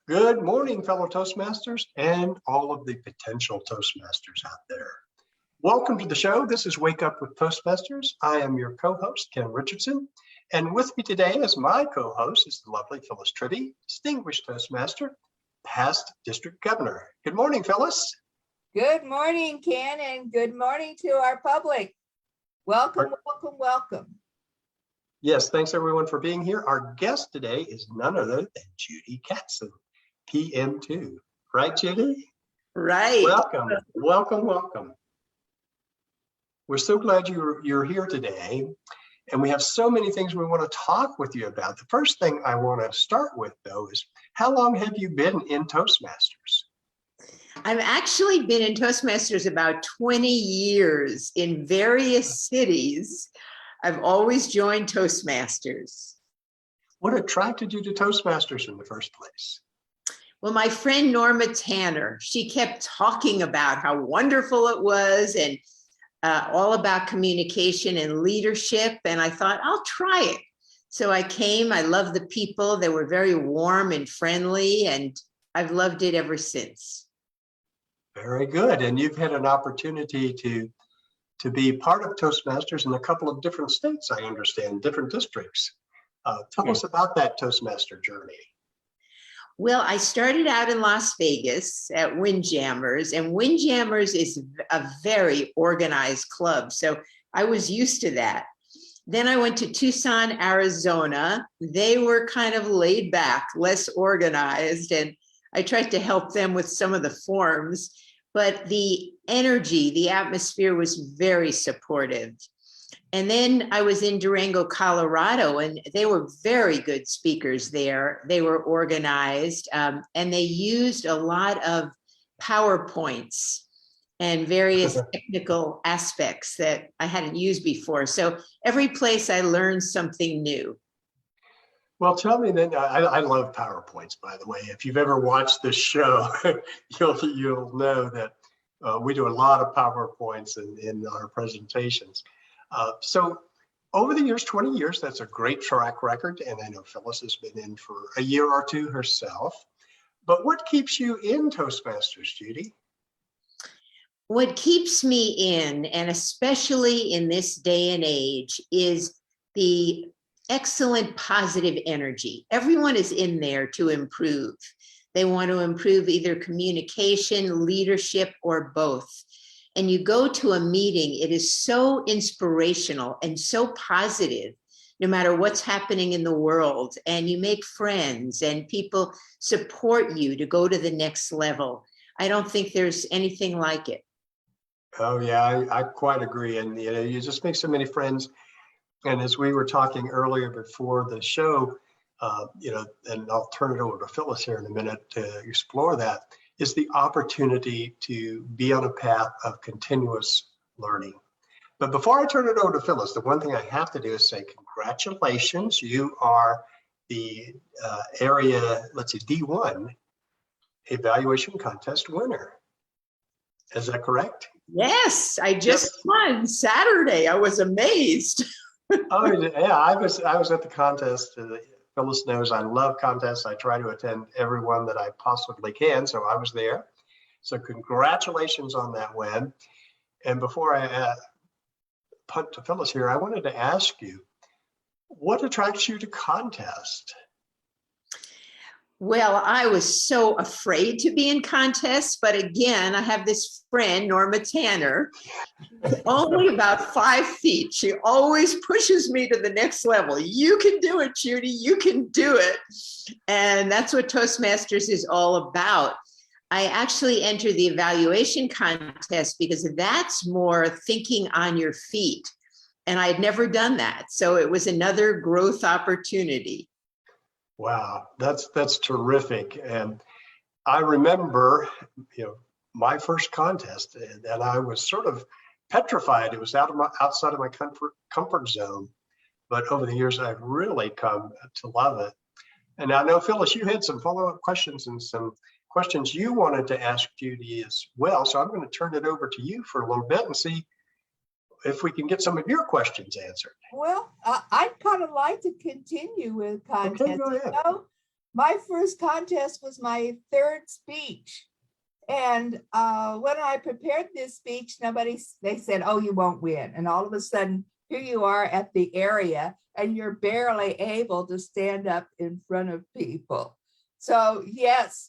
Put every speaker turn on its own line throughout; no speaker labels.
Good morning, fellow Toastmasters and all of the potential Toastmasters out there. Welcome to the show. This is Wake Up with Toastmasters. I am your co-host, Ken Richardson. And with me today as my co-host is the lovely Phyllis Tritty, distinguished Toastmaster, past district governor. Good morning, Phyllis.
Good morning, Ken, and good morning to our public. Welcome, welcome, welcome.
Yes, thanks everyone for being here. Our guest today is none other than Judy Katzin, PM2. Right, Judy?
Right.
Welcome, welcome, welcome. We're so glad you're here today, and we have so many things we want to talk with you about. The first thing I want to start with, though, is how long have you been in Toastmasters?
I've actually been in Toastmasters about 20 years in various cities. I've always joined Toastmasters.
What attracted you to Toastmasters in the first place?
Well, my friend Norma Tanner, she kept talking about how wonderful it was and all about communication and leadership. And I thought, I'll try it. So I came, I loved the people. They were very warm and friendly, and I've loved it ever since.
Very good. And you've had an opportunity to be part of Toastmasters in a couple of different states, I understand, different districts. Tell us about that Toastmaster journey.
Well, I started out in Las Vegas at Windjammers, and Windjammers is a very organized club. So I was used to that. Then I went to Tucson, Arizona. They were kind of laid back, less organized, and I tried to help them with some of the forms. But the energy, the atmosphere was very supportive. And then I was in Durango, Colorado, and they were very good speakers there. They were organized, and they used a lot of PowerPoints and various technical aspects that I hadn't used before. So every place I learned something new.
Well, tell me then, I love PowerPoints, by the way. If you've ever watched this show, you'll know that we do a lot of PowerPoints in our presentations. So over the years, 20 years, that's a great track record. And I know Phyllis has been in for a year or two herself. But what keeps you in Toastmasters, Judy?
What keeps me in, and especially in this day and age, is the excellent positive energy. Everyone is in there to improve. They want to improve either communication, leadership, or both. And you go to a meeting, it is so inspirational and so positive, no matter what's happening in the world. And you make friends and people support you to go to the next level. I don't think there's anything like it.
Oh, yeah, I quite agree. And you just make so many friends. And as we were talking earlier before the show, and I'll turn it over to Phyllis here in a minute to explore that, is the opportunity to be on a path of continuous learning. But before I turn it over to Phyllis, the one thing I have to do is say congratulations. You are the area, let's see, D1 evaluation contest winner. Is that correct?
Yes, I just won Saturday. I was amazed.
Oh yeah, I was at the contest. Phyllis knows I love contests. I try to attend every one that I possibly can, so I was there. So congratulations on that win. And before I punt to Phyllis here, I wanted to ask you, what attracts you to contest?
Well, I was so afraid to be in contests, but again, I have this friend, Norma Tanner, only about 5 feet. She always pushes me to the next level. You can do it, Judy, you can do it. And that's what Toastmasters is all about. I actually entered the evaluation contest because that's more thinking on your feet. And I had never done that. So it was another growth opportunity.
Wow, that's terrific. And I remember, my first contest, and I was sort of petrified. It was outside of my comfort zone. But over the years, I've really come to love it. And I know, Phyllis, you had some follow-up questions and some questions you wanted to ask Judy as well. So I'm going to turn it over to you for a little bit and see if we can get some of your questions answered.
Well, I'd kind of like to continue with content.
Okay, go ahead.
my first contest was my third speech. And when I prepared this speech, they said, oh, you won't win. And all of a sudden, here you are at the area and you're barely able to stand up in front of people. So yes,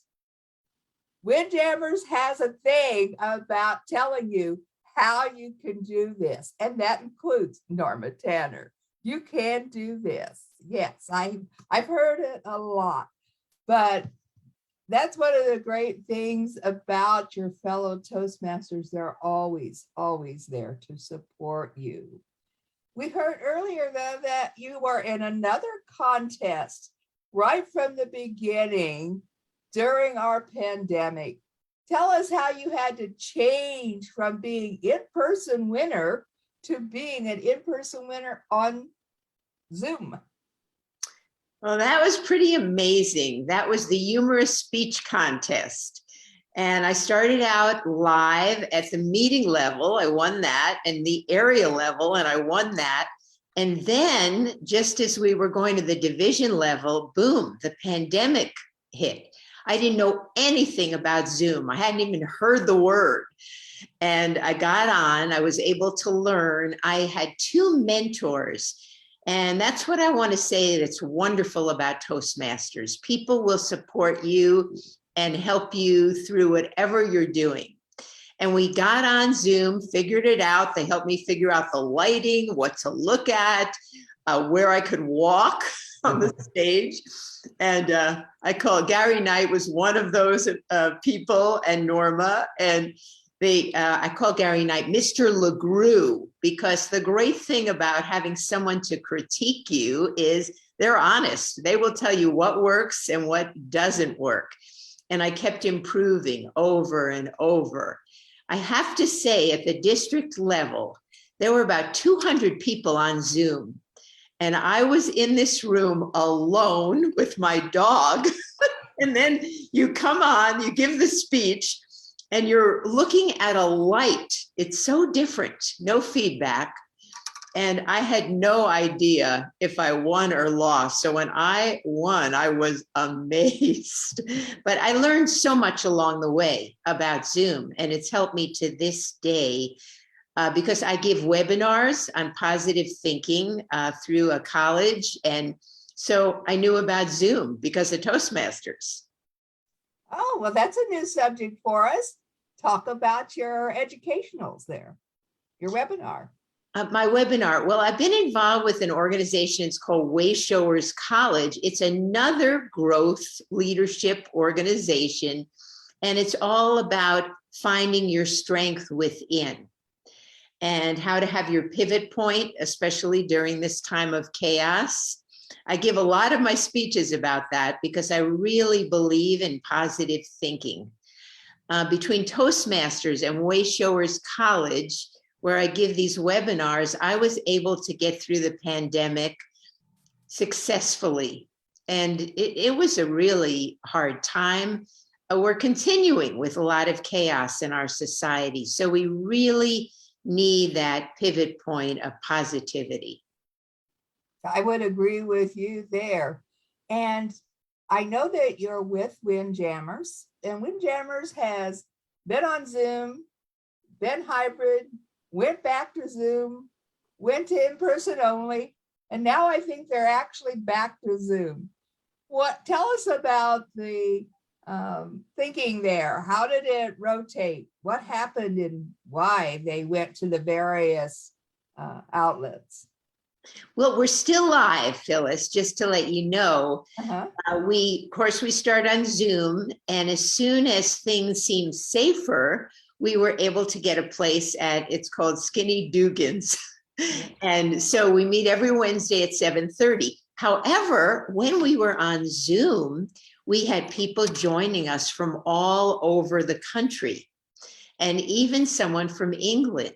Windjammers has a thing about telling you how you can do this. And that includes Norma Tanner. You can do this. Yes, I've heard it a lot, but that's one of the great things about your fellow Toastmasters. They're always, always there to support you. We heard earlier, though, that you were in another contest right from the beginning during our pandemic. Tell us how you had to change from being in-person winner to being an in-person winner on Zoom.
Well, that was pretty amazing. That was the humorous speech contest. And I started out live at the meeting level. I won that, and the area level, and I won that. And then just as we were going to the division level, boom, the pandemic hit. I didn't know anything about Zoom. I hadn't even heard the word. And I got on, I was able to learn. I had two mentors. And that's what I want to say that's wonderful about Toastmasters. People will support you and help you through whatever you're doing. And we got on Zoom, figured it out. They helped me figure out the lighting, what to look at, where I could walk on the stage. And I call Gary Knight was one of those people, and Norma. And I call Gary Knight Mr. LeGroux, because the great thing about having someone to critique you is they're honest. They will tell you what works and what doesn't work. And I kept improving over and over. I have to say, at the district level, there were about 200 people on Zoom. And I was in this room alone with my dog. And then you come on, you give the speech, and you're looking at a light. It's so different, no feedback. And I had no idea if I won or lost. So when I won, I was amazed. But I learned so much along the way about Zoom, and it's helped me to this day because I give webinars on positive thinking through a college. And so I knew about Zoom because of Toastmasters.
Oh, well, that's a new subject for us. Talk about your educationals there, your webinar.
My webinar. Well, I've been involved with an organization. It's called Wayshowers College. It's another growth leadership organization, and it's all about finding your strength within and how to have your pivot point, especially during this time of chaos. I give a lot of my speeches about that because I really believe in positive thinking. Between Toastmasters and Wayshowers College, where I give these webinars, I was able to get through the pandemic successfully. And it was a really hard time. We're continuing with a lot of chaos in our society. So we really need that pivot point of positivity.
I would agree with you there. And I know that you're with Windjammers, and Windjammers has been on Zoom, been hybrid, went back to Zoom, went to in-person only, and now I think they're actually back to Zoom. Tell us about the thinking there. How did it rotate? What happened and why they went to the various outlets?
Well, we're still live, Phyllis, just to let you know. Of course, we start on Zoom, and as soon as things seemed safer, we were able to get a place it's called Skinny Dugan's. And so we meet every Wednesday at 7:30. However, when we were on Zoom, we had people joining us from all over the country, and even someone from England.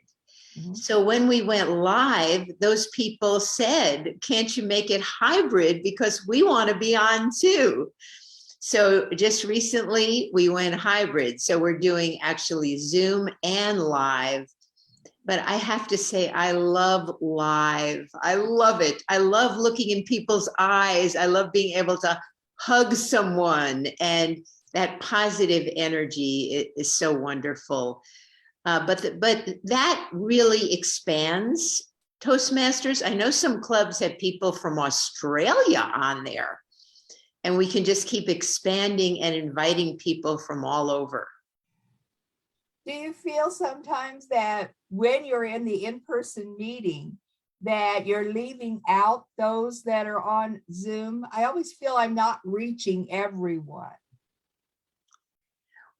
Mm-hmm. So when we went live, those people said, can't you make it hybrid because we want to be on too? So just recently we went hybrid. So we're doing actually Zoom and live. But I have to say, I love live. I love it. I love looking in people's eyes. I love being able to hug someone, and that positive energy is so wonderful. But that really expands Toastmasters. I know some clubs have people from Australia on there, and we can just keep expanding and inviting people from all over.
Do you feel sometimes that when you're in the in-person meeting that you're leaving out those that are on Zoom? I always feel I'm not reaching everyone.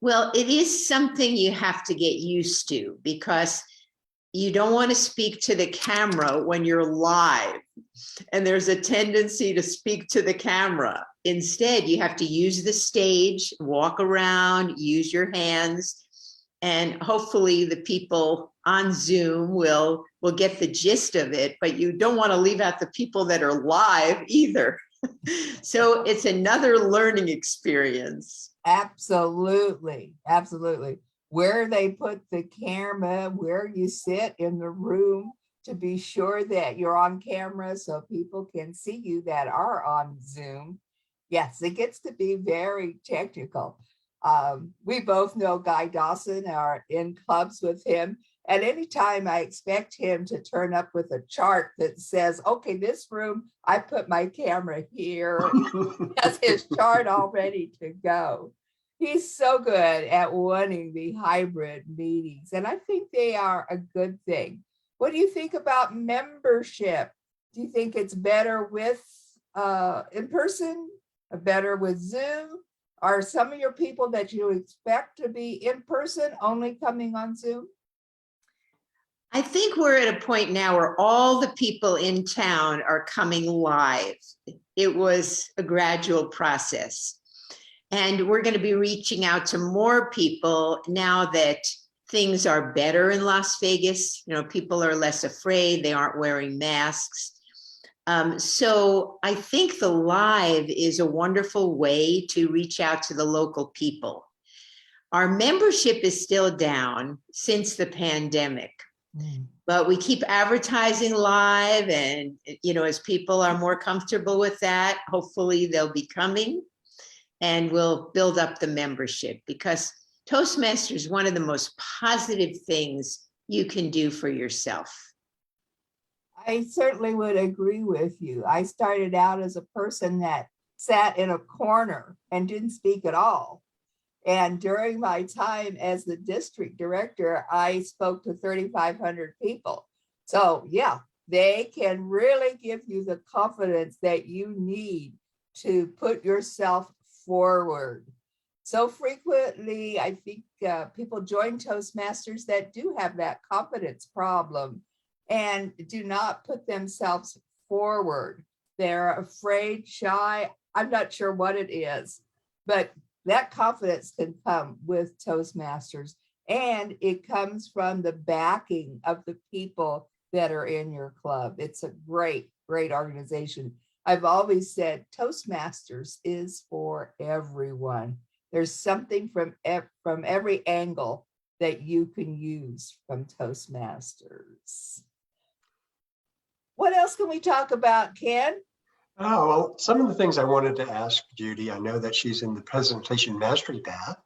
Well, it is something you have to get used to, because you don't want to speak to the camera when you're live, and there's a tendency to speak to the camera. Instead, you have to use the stage, walk around, use your hands, and hopefully the people on Zoom will get the gist of it, but you don't want to leave out the people that are live either. So it's another learning experience.
Absolutely, absolutely. Where they put the camera, where you sit in the room to be sure that you're on camera so people can see you that are on Zoom. Yes, it gets to be very technical. We both know Guy Dawson, are in clubs with him. And anytime I expect him to turn up with a chart that says, okay, this room, I put my camera here, has his chart all ready to go. He's so good at wanting the hybrid meetings, and I think they are a good thing. What do you think about membership? Do you think it's better with in person, or better with Zoom? Are some of your people that you expect to be in person only coming on Zoom?
I think we're at a point now where all the people in town are coming live. It was a gradual process. And we're going to be reaching out to more people now that things are better in Las Vegas. You know, people are less afraid. They aren't wearing masks. So I think the live is a wonderful way to reach out to the local people. Our membership is still down since the pandemic, but we keep advertising live, and, you know, as people are more comfortable with that, hopefully they'll be coming, and we'll build up the membership, because Toastmasters is one of the most positive things you can do for yourself.
I certainly would agree with you. I started out as a person that sat in a corner and didn't speak at all. And during my time as the district director, I spoke to 3,500 people. So yeah, they can really give you the confidence that you need to put yourself forward. So frequently, I think people join Toastmasters that do have that confidence problem and do not put themselves forward. They're afraid, shy. I'm not sure what it is, but that confidence can come with Toastmasters, and it comes from the backing of the people that are in your club. It's a great, great organization. I've always said Toastmasters is for everyone. There's something from every angle that you can use from Toastmasters. What else can we talk about, Ken?
Oh, well, some of the things I wanted to ask Judy, I know that she's in the presentation mastery path.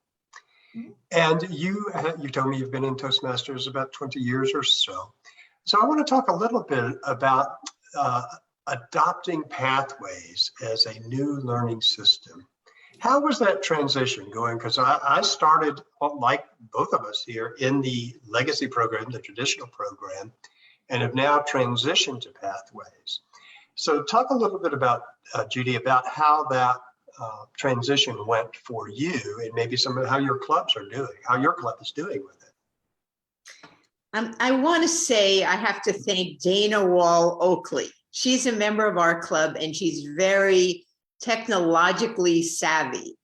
And you told me you've been in Toastmasters about 20 years or so. So I want to talk a little bit about adopting pathways as a new learning system. How was that transition going? Because I started, like both of us here, in the legacy program, the traditional program, and have now transitioned to pathways. So talk a little bit about, Judy, about how that transition went for you, and maybe some of how your clubs are doing, how your club is doing with it.
I want to say I have to thank Dana Wall Oakley. She's a member of our club, and she's very technologically savvy.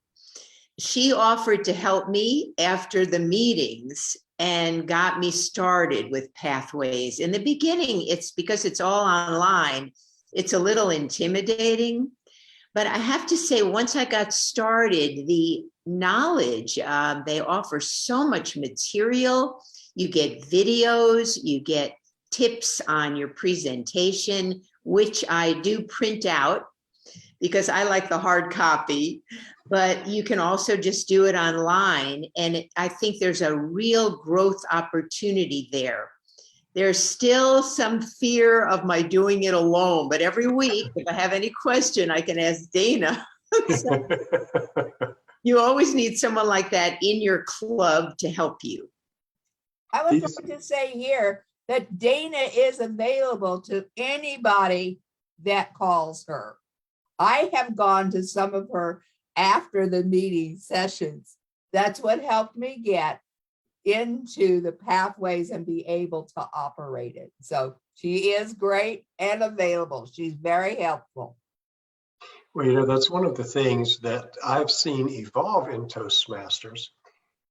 She offered to help me after the meetings and got me started with pathways. In the beginning, it's because it's all online, it's a little intimidating. But I have to say, once I got started, the knowledge, they offer so much material. You get videos, you get tips on your presentation, which I do print out, because I like the hard copy, but you can also just do it online. And I think there's a real growth opportunity there. There's still some fear of my doing it alone, but every week, if I have any question, I can ask Dana. So you always need someone like that in your club to help you.
I would like to say here that Dana is available to anybody that calls her. I have gone to some of her after the meeting sessions. That's what helped me get into the pathways and be able to operate it. So she is great and available. She's very helpful.
Well, you know, that's one of the things that I've seen evolve in Toastmasters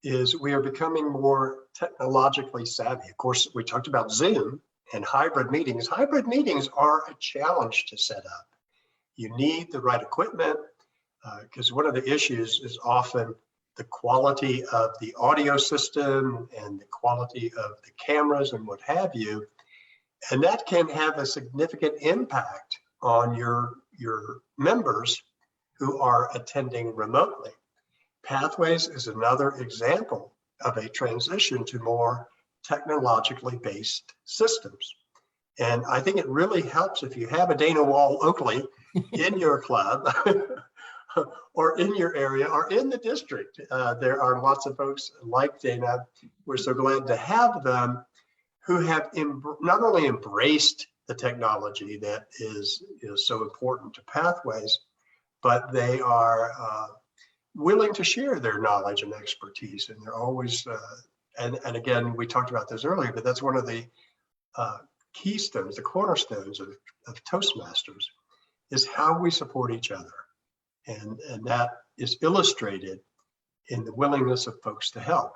is we are becoming more technologically savvy. Of course, we talked about Zoom and hybrid meetings. Hybrid meetings are a challenge to set up. You need the right equipment because one of the issues is often the quality of the audio system and the quality of the cameras and what have you. And that can have a significant impact on your members who are attending remotely. Pathways is another example of a transition to more technologically based systems. And I think it really helps if you have a Dana Wall Oakley in your club or in your area or in the district. There are lots of folks like Dana. We're so glad to have them who have not only embraced the technology that is so important to Pathways, but they are willing to share their knowledge and expertise. And they're always, and again, we talked about this earlier, but that's one of the keystones, the cornerstones of Toastmasters is how we support each other. And that is illustrated in the willingness of folks to help.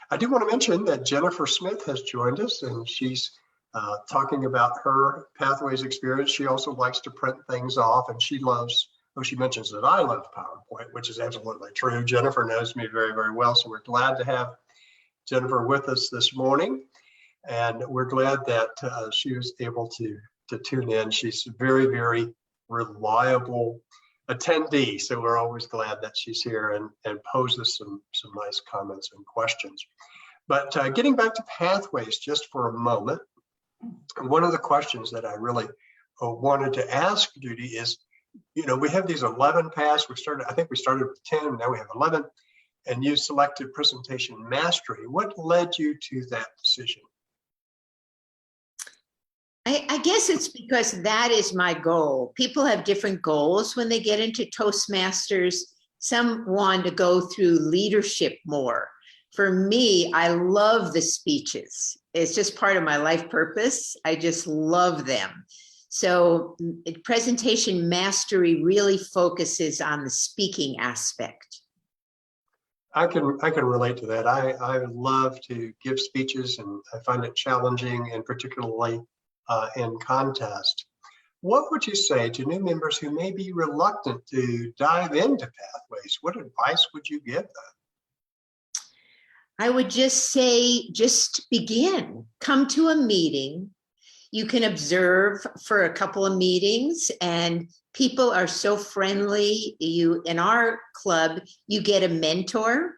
I do want to mention that Jennifer Smith has joined us and she's talking about her Pathways experience. She also likes to print things off and she loves, she mentions that I love PowerPoint, which is absolutely true. Jennifer knows me very, very well. So we're glad to have Jennifer with us this morning. And we're glad that she was able to tune in. She's a very, very reliable attendee. So we're always glad that she's here and poses some nice comments and questions. But getting back to Pathways just for a moment, one of the questions that I really wanted to ask Judy is, you know, we have these 11 paths. I think we started with 10, now we have 11, and you selected presentation mastery. What led you to that decision?
I guess it's because that is my goal. People have different goals when they get into Toastmasters. Some want to go through leadership more. For me, I love the speeches. It's just part of my life purpose. I just love them. So presentation mastery really focuses on the speaking aspect.
I can relate to that. I love to give speeches and I find it challenging, and particularly in contest. What would you say to new members who may be reluctant to dive into Pathways? What advice would you give them?
I would just say, just begin. Come to a meeting. You can observe for a couple of meetings, and people are so friendly. In our club, you get a mentor.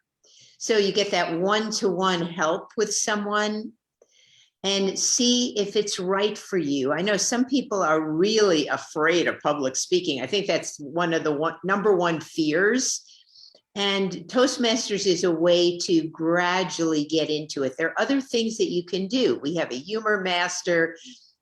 So you get that one-to-one help with someone and see if it's right for you. I know some people are really afraid of public speaking. I think that's one of the number one fears. And Toastmasters is a way to gradually get into it. There are other things that you can do. We have a humor master.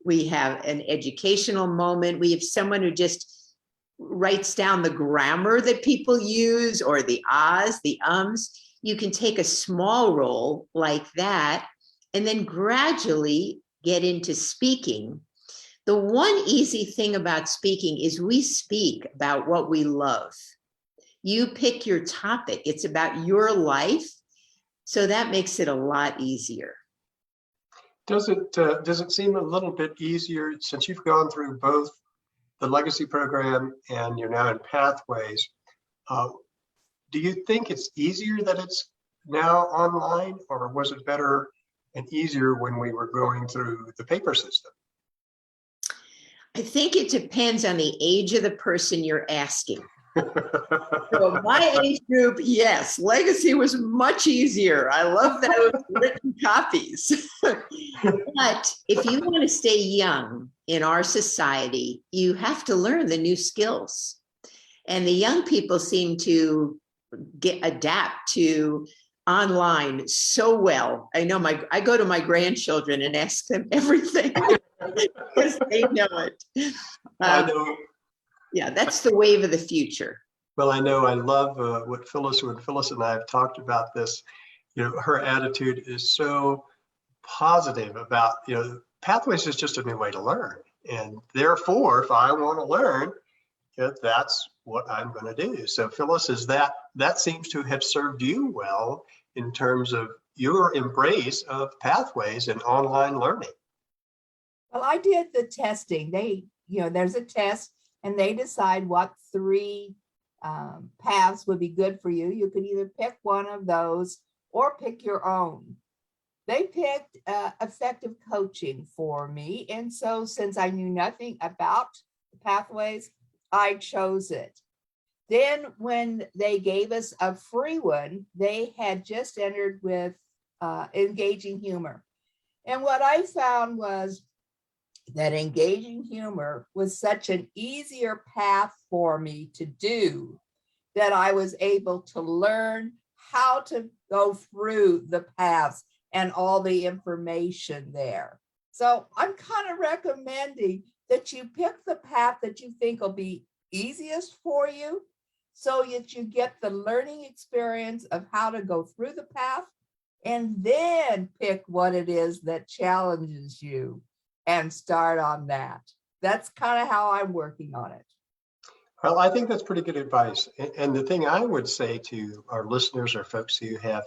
We have an educational moment. We have someone who just writes down the grammar that people use or the ahs, the ums. You can take a small role like that and then gradually get into speaking. The one easy thing about speaking is we speak about what we love. You pick your topic. It's about your life. So that makes it a lot easier.
Does it seem a little bit easier since you've gone through both the legacy program and you're now in Pathways? Do you think it's easier that it's now online, or was it better and easier when we were going through the paper system?
I think it depends on the age of the person you're asking. So my age group, yes, legacy was much easier. I love those written copies. But if you want to stay young in our society, you have to learn the new skills. And the young people seem to adapt to online so well. I know I go to my grandchildren and ask them everything because they know it.
I know.
Yeah, that's the wave of the future.
Well, I know I love what Phyllis and I have talked about this. You know, her attitude is so positive about, you know, Pathways is just a new way to learn. And therefore, if I want to learn, you know, that's what I'm going to do. So Phyllis, that seems to have served you well in terms of your embrace of Pathways and online learning.
Well, I did the testing. There's a test and they decide what 3 paths would be good for you. You could either pick one of those or pick your own. They picked effective coaching for me. And so since I knew nothing about the Pathways, I chose it. Then when they gave us a free one, they had just entered with engaging humor. And what I found was that engaging humor was such an easier path for me to do that I was able to learn how to go through the paths and all the information there. So I'm kind of recommending that you pick the path that you think will be easiest for you so that you get the learning experience of how to go through the path, and then pick what it is that challenges you and start on that. That's kind of how I'm working on it.
Well, I think that's pretty good advice. And the thing I would say to our listeners or folks who have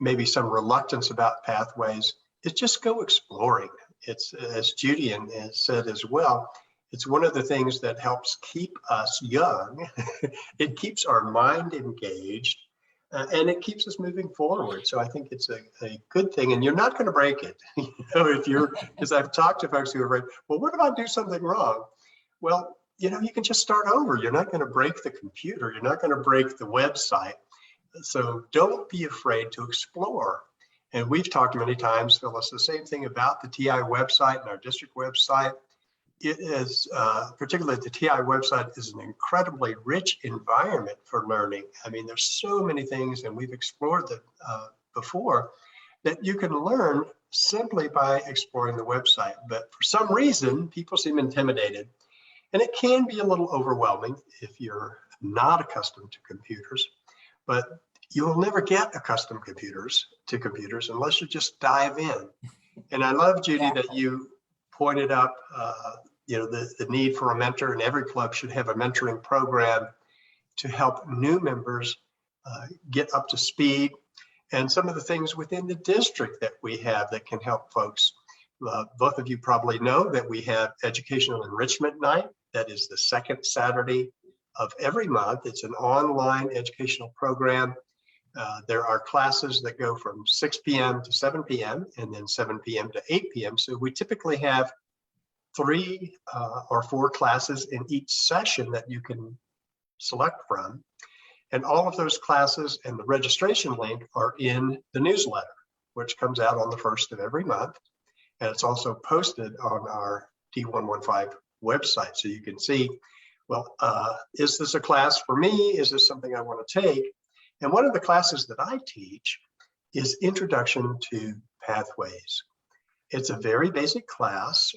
maybe some reluctance about Pathways is just go exploring. It's, as Judy has said as well, it's one of the things that helps keep us young. It keeps our mind engaged and it keeps us moving forward. So I think it's a good thing, and you're not going to break it. You know, if you're, because I've talked to folks who are like, well, what if I do something wrong? Well, you know, you can just start over. You're not going to break the computer. You're not going to break the website. So don't be afraid to explore. And we've talked many times, Phyllis, the same thing about the TI website and our district website. It is, particularly the TI website, is an incredibly rich environment for learning. I mean, there's so many things, and we've explored that before, that you can learn simply by exploring the website. But for some reason, people seem intimidated. And it can be a little overwhelming if you're not accustomed to computers, but you will never get accustomed to computers unless you just dive in. And I love, Judy, that you pointed up, you know, the need for a mentor, and every club should have a mentoring program to help new members get up to speed, and some of the things within the district that we have that can help folks. Both of you probably know that we have Educational Enrichment Night. That is the second Saturday of every month. It's an online educational program. There are classes that go from 6 p.m. to 7 p.m. and then 7 p.m. to 8 p.m. So we typically have 3 or 4 classes in each session that you can select from. And all of those classes and the registration link are in the newsletter, which comes out on the 1st of every month. And it's also posted on our D115 website. So you can see, well, is this a class for me? Is this something I want to take? And one of the classes that I teach is Introduction to Pathways. It's a very basic class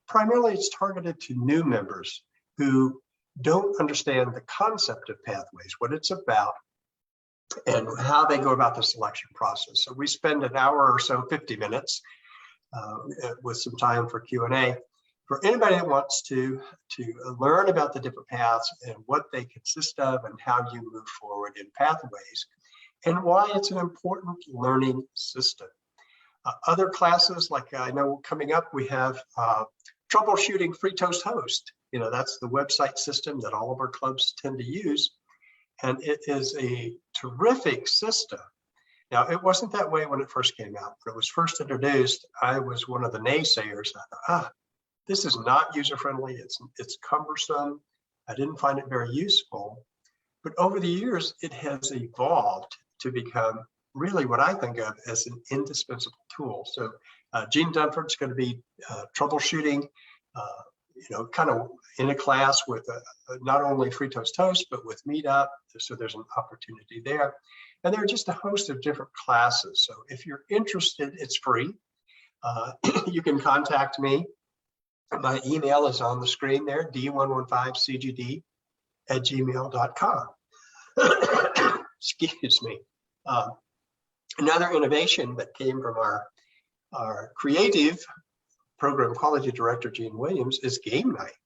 primarily it's targeted to new members who don't understand the concept of Pathways, what it's about, and how they go about the selection process. So we spend an hour or so, 50 minutes, with some time for Q&A. For anybody that wants to learn about the different paths and what they consist of and how you move forward in Pathways and why it's an important learning system. Other classes, like I know coming up, we have troubleshooting Free Toast Host. You know, that's the website system that all of our clubs tend to use. And it is a terrific system. Now, it wasn't that way when it first came out. When it was first introduced, I was one of the naysayers. I thought, This is not user-friendly. It's cumbersome. I didn't find it very useful. But over the years, it has evolved to become really what I think of as an indispensable tool. So Gene Dunford's going to be troubleshooting, kind of in a class with not only Free Toast Toast, but with Meetup. So there's an opportunity there. And there are just a host of different classes. So if you're interested, it's free. You can contact me. My email is on the screen there, d115cgd@gmail.com. Excuse me. Another innovation that came from our creative program quality director, Gene Williams, is game night.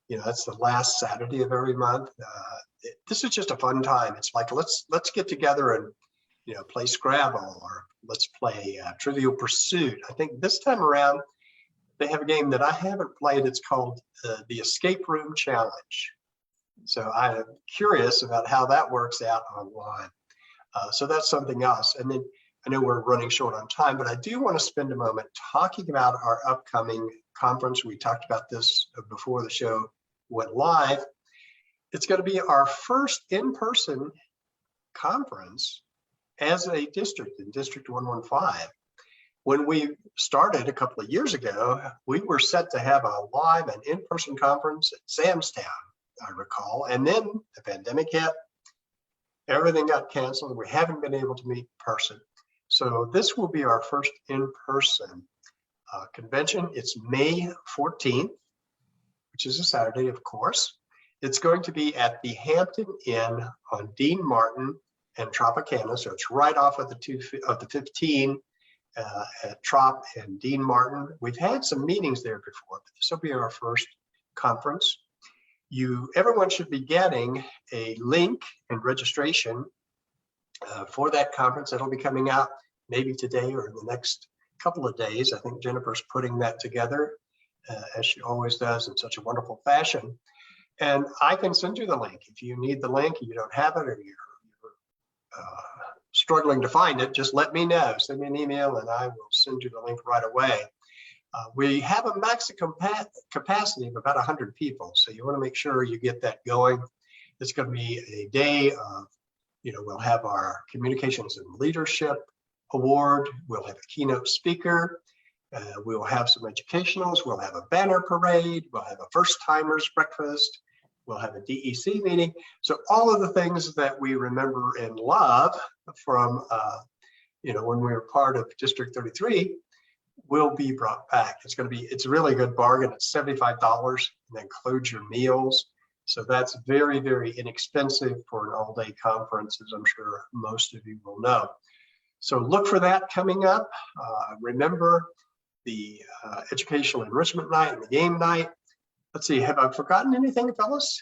That's the last Saturday of every month. This is just a fun time. It's like, let's get together and, play Scrabble, or let's play Trivial Pursuit. I think this time around, they have a game that I haven't played. It's called the Escape Room Challenge. So I'm curious about how that works out online. So that's something else. And then I know we're running short on time, but I do want to spend a moment talking about our upcoming conference. We talked about this before the show went live. It's going to be our first in-person conference as a district in District 115. When we started a couple of years ago, we were set to have a live and in-person conference at Samstown, I recall. And then the pandemic hit, everything got canceled. We haven't been able to meet in person. So this will be our first in-person convention. It's May 14th, which is a Saturday, of course. It's going to be at the Hampton Inn on Dean Martin and Tropicana. So it's right off of the 15 at Trop and Dean Martin. We've had some meetings there before, but this will be our first conference. Everyone should be getting a link and registration for that conference. That'll be coming out maybe today or in the next couple of days. I think Jennifer's putting that together as she always does in such a wonderful fashion. And I can send you the link. If you need the link and you don't have it, or you're struggling to find it, just let me know. Send me an email and I will send you the link right away. We have a maximum capacity of about 100 people. So you want to make sure you get that going. It's going to be a day of, we'll have our Communications and Leadership Award. We'll have a keynote speaker. We'll have some educationals. We'll have a banner parade. We'll have a first timers breakfast. We'll have a DEC meeting. So all of the things that we remember and love from, when we were part of District 33 will be brought back. It's a really good bargain. It's $75 and that includes your meals. So that's very, very inexpensive for an all-day conference, as I'm sure most of you will know. So look for that coming up. Remember the educational enrichment night and the game night. Let's see, have I forgotten anything, fellas?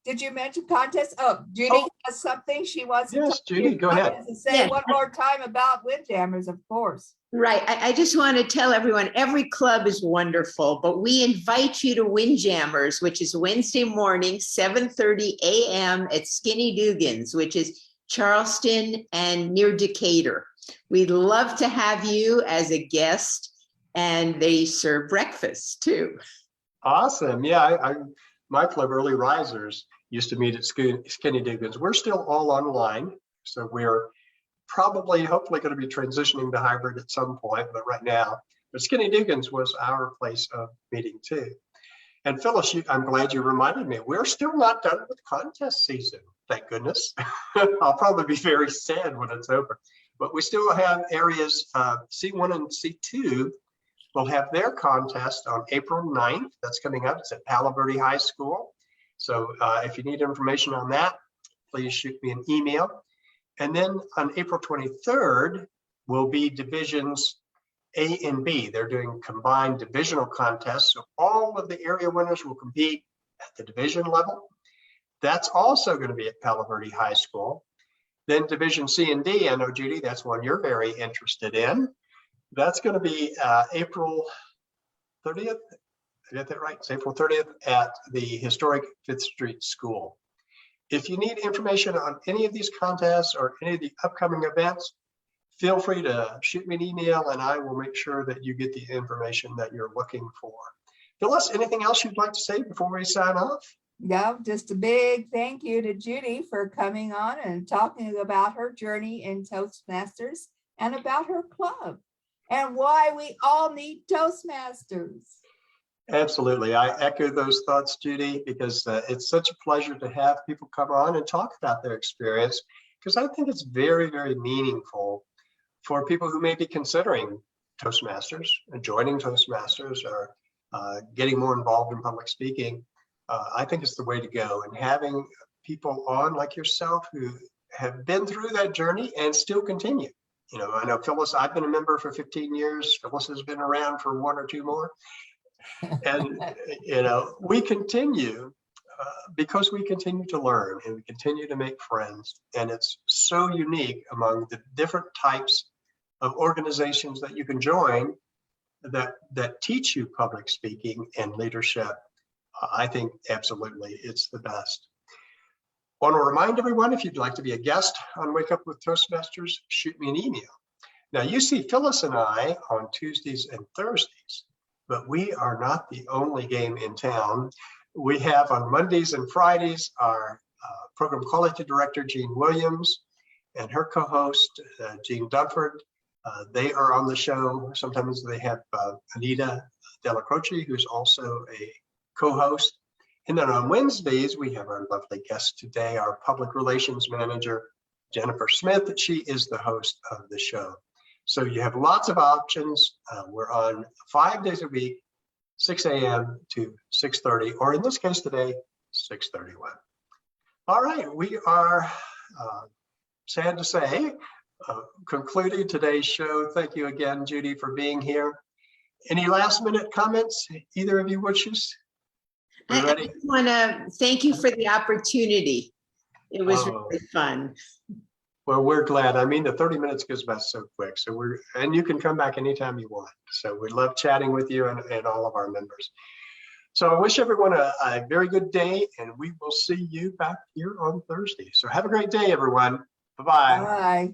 Did you mention contest? Oh, Judy has something she wants to
Yes, Judy, go ahead.
To say one more time about Windjammers, of course.
Right. I just want to tell everyone, every club is wonderful, but we invite you to Windjammers, which is Wednesday morning, 7:30 a.m. at Skinny Dugan's, which is Charleston and near Decatur. We'd love to have you as a guest, and they serve breakfast too.
Awesome. Yeah, my club, Early Risers, used to meet at Skinny Dugan's. We're still all online, so we're hopefully going to be transitioning to hybrid at some point, but right now, but Skinny Dugan's was our place of meeting too. And Phyllis, I'm glad you reminded me, we're still not done with contest season, thank goodness. I'll probably be very sad when it's over, but we still have areas, C1 and C2 will have their contest on April 9th. That's coming up. It's at Palo Verde High School. So if you need information on that, please shoot me an email. And then on April 23rd will be divisions A and B. They're doing combined divisional contests. So all of the area winners will compete at the division level. That's also going to be at Palo Verde High School. Then division C and D, I know, Judy, that's one you're very interested in. That's going to be April 30th. I got that right? It's April 30th at the historic 5th Street School. If you need information on any of these contests or any of the upcoming events, feel free to shoot me an email and I will make sure that you get the information that you're looking for. Phyllis, anything else you'd like to say before we sign off?
Yeah, just a big thank you to Judy for coming on and talking about her journey in Toastmasters and about her club and why we all need Toastmasters.
Absolutely. I echo those thoughts, Judy, because it's such a pleasure to have people come on and talk about their experience, because I think it's very, very meaningful for people who may be considering Toastmasters, joining Toastmasters, or getting more involved in public speaking. I think it's the way to go. And having people on like yourself who have been through that journey and still continue. You know, I know Phyllis, I've been a member for 15 years. Phyllis has been around for 1 or 2 more. And, you know, we continue because we continue to learn and we continue to make friends. And it's so unique among the different types of organizations that you can join that teach you public speaking and leadership. I think absolutely it's the best. I want to remind everyone, if you'd like to be a guest on Wake Up with Toastmasters, shoot me an email. Now you see Phyllis and I on Tuesdays and Thursdays, but we are not the only game in town. We have on Mondays and Fridays our program quality director, Jean Williams, and her co-host, Jean Dunford. They are on the show. Sometimes they have Anita Della Croce, who's also a co-host. And then on Wednesdays, we have our lovely guest today, our public relations manager, Jennifer Smith. She is the host of the show. So you have lots of options. We're on 5 days a week, 6 a.m. to 6:30, or in this case today, 6:31. All right, we are sad to say, concluding today's show. Thank you again, Judy, for being here. Any last minute comments, either of you wishes?
I just want to thank you for the opportunity. It was really fun.
Well, we're glad. I mean, the 30 minutes goes by so quick. So and you can come back anytime you want. So we love chatting with you and all of our members. So I wish everyone a very good day, and we will see you back here on Thursday. So have a great day, everyone. Bye-bye.
Bye.